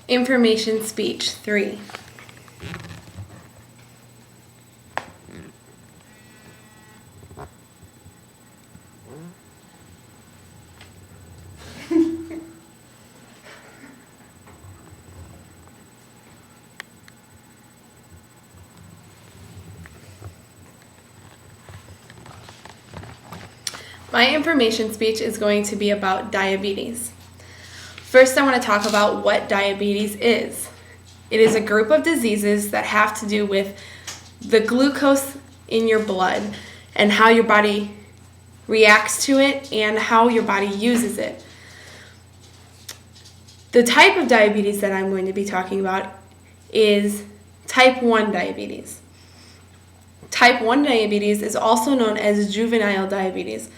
Information speech 3. My information speech is going to be about diabetes. First, I want to talk about what diabetes is. It is a group of diseases that have to do with the glucose in your blood and how your body reacts to it and how your body uses it. The type of diabetes that I'm going to be talking about is type 1 diabetes. Type 1 diabetes is also known as juvenile diabetes.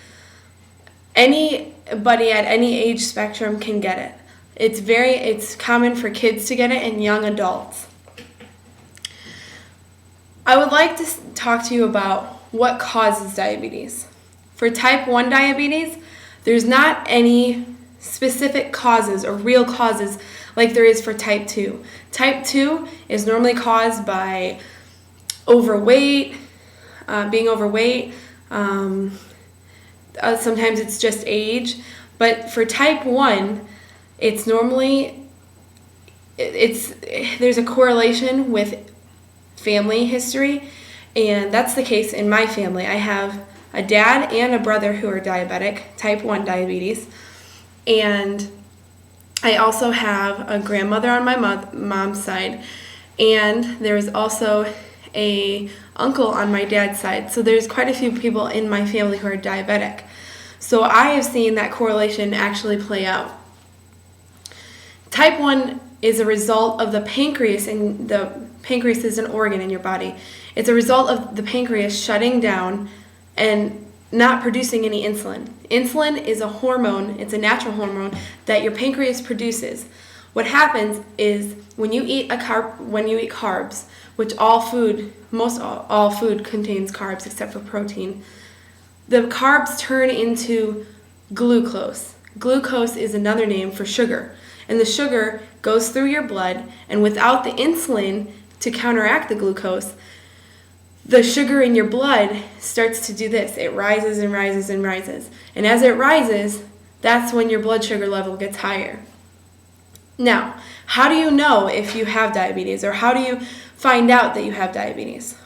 Anybody at any age spectrum can get it. It's common for kids to get it and young adults. I would like to talk to you about what causes diabetes. For type 1 diabetes, there's not any specific causes or real causes like there is for type 2. Type 2 is normally caused by being overweight. Sometimes it's just age, but for type 1, there's a correlation with family history, and that's the case in my family. I have a dad and a brother who are diabetic, type 1 diabetes, and I also have a grandmother on my mom's side, and there's also a uncle on my dad's side. So there's quite a few people in my family who are diabetic. So I have seen that correlation actually play out. Type 1 is a result of the pancreas, and the pancreas is an organ in your body. It's a result of the pancreas shutting down and not producing any insulin. Insulin is a hormone, it's a natural hormone that your pancreas produces. What happens is when you eat carbs, which all food contains carbs except for protein, the carbs turn into glucose. Glucose is another name for sugar. And the sugar goes through your blood, and without the insulin to counteract the glucose, the sugar in your blood starts to do this. It rises and rises and rises. And as it rises, that's when your blood sugar level gets higher. Now, how do you know if you have diabetes, or how do you find out that you have diabetes?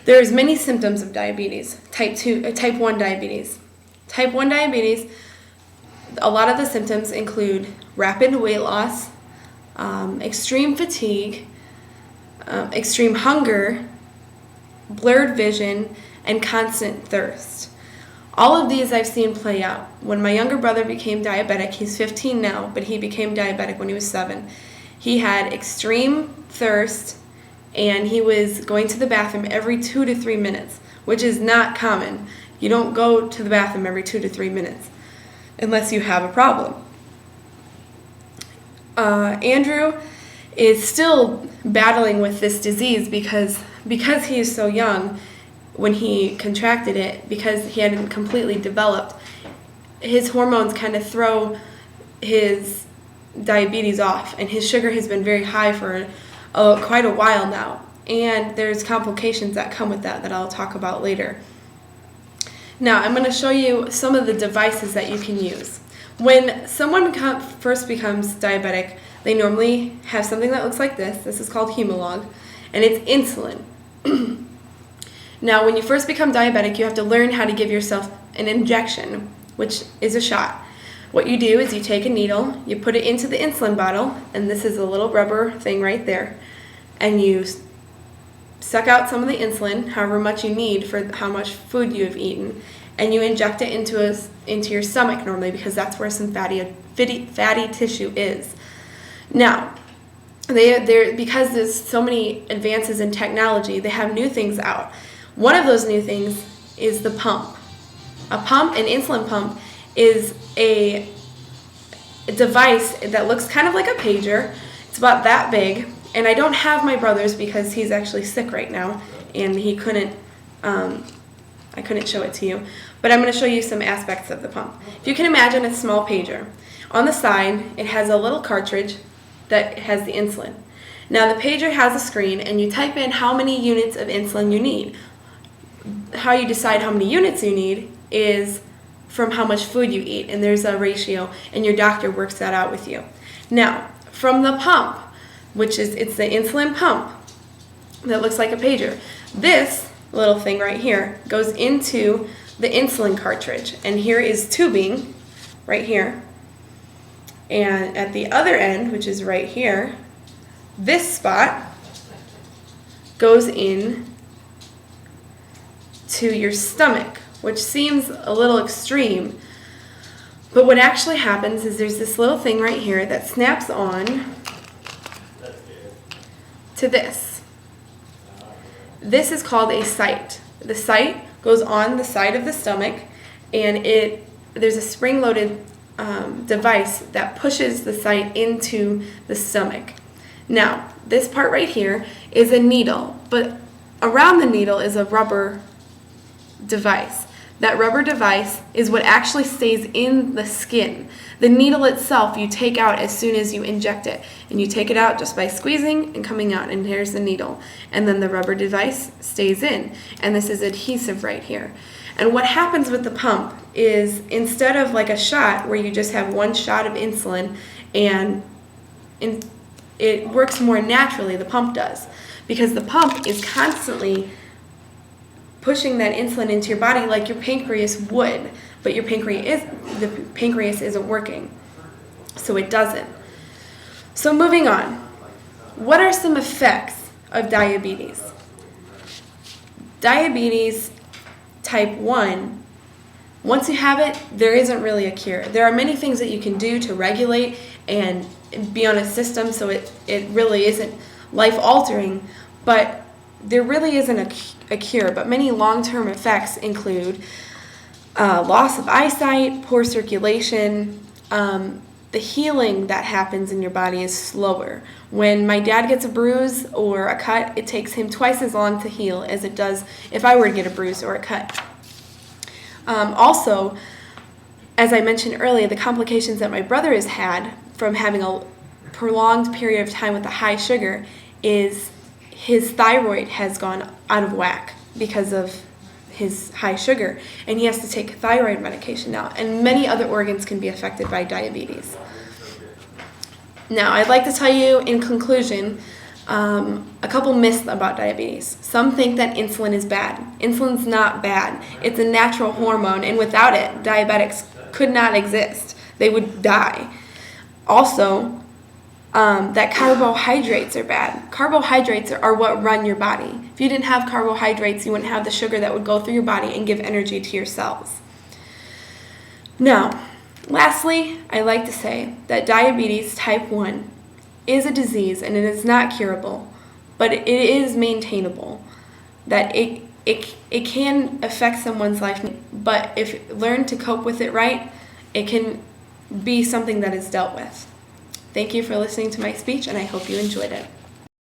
There's many symptoms of diabetes, type 1 diabetes. Type 1 diabetes, a lot of the symptoms include rapid weight loss, extreme fatigue, extreme hunger, blurred vision, and constant thirst. All of these I've seen play out. When my younger brother became diabetic, he's 15 now, but he became diabetic when he was 7. He had extreme thirst, and he was going to the bathroom every 2 to 3 minutes, which is not common. You don't go to the bathroom every 2 to 3 minutes unless you have a problem. Andrew is still battling with this disease because he is so young when he contracted it, because he hadn't completely developed. His hormones kind of throw his diabetes off, and his sugar has been very high for quite a while now. And there's complications that come with that I'll talk about later. Now, I'm going to show you some of the devices that you can use. When someone first becomes diabetic, they normally have something that looks like this. This is called Humalog, and it's insulin. Now, when you first become diabetic, you have to learn how to give yourself an injection, which is a shot. What you do is you take a needle, you put it into the insulin bottle, and this is a little rubber thing right there, and you suck out some of the insulin, however much you need for how much food you have eaten, and you inject it into your stomach normally, because that's where some fatty tissue is. Now, because there's so many advances in technology, they have new things out. One of those new things is the pump. An insulin pump, is a device that looks kind of like a pager. It's about that big, and I don't have my brother's because he's actually sick right now, and I couldn't show it to you, but I'm going to show you some aspects of the pump. If you can imagine a small pager. On the side, it has a little cartridge that has the insulin. Now the pager has a screen, and you type in how many units of insulin you need. How you decide how many units you need is from how much food you eat, and there's a ratio, and your doctor works that out with you. Now, from the pump, it's the insulin pump that looks like a pager. This little thing right here goes into the insulin cartridge, and here is tubing right here. And at the other end, which is right here, this spot goes in to your stomach, which seems a little extreme, but what actually happens is there's this little thing right here that snaps on to this. This is called a site. The site goes on the side of the stomach, and there's a spring-loaded device that pushes the site into the stomach. Now, this part right here is a needle, but around the needle is a rubber device. That rubber device is what actually stays in the skin. The needle itself you take out as soon as you inject it, and you take it out just by squeezing and coming out, and here's the needle. And then the rubber device stays in, and this is adhesive right here. And what happens with the pump is, instead of like a shot where you just have one shot of insulin and it works more naturally, the pump does, because the pump is constantly pushing that insulin into your body like your pancreas would, but the pancreas isn't working, so it doesn't. So moving on, what are some effects of diabetes? Diabetes type 1, once you have it, there isn't really a cure. There are many things that you can do to regulate and be on a system so it really isn't life-altering, but there really isn't a cure. But many long-term effects include loss of eyesight, poor circulation. The healing that happens in your body is slower. When my dad gets a bruise or a cut, it takes him twice as long to heal as it does if I were to get a bruise or a cut. Also, as I mentioned earlier, the complications that my brother has had from having a prolonged period of time with a high sugar is his thyroid has gone out of whack because of his high sugar, and he has to take thyroid medication now, and many other organs can be affected by diabetes. Now, I'd like to tell you in conclusion a couple myths about diabetes. Some think that insulin is bad. Insulin's not bad. It's a natural hormone, and without it, diabetics could not exist. They would die. Also, that carbohydrates are bad. Carbohydrates are what run your body. If you didn't have carbohydrates, you wouldn't have the sugar that would go through your body and give energy to your cells. Now, lastly, I like to say that diabetes type 1 is a disease, and it is not curable, but it is maintainable. That it can affect someone's life, but if learned to cope with it right, it can be something that is dealt with. Thank you for listening to my speech, and I hope you enjoyed it.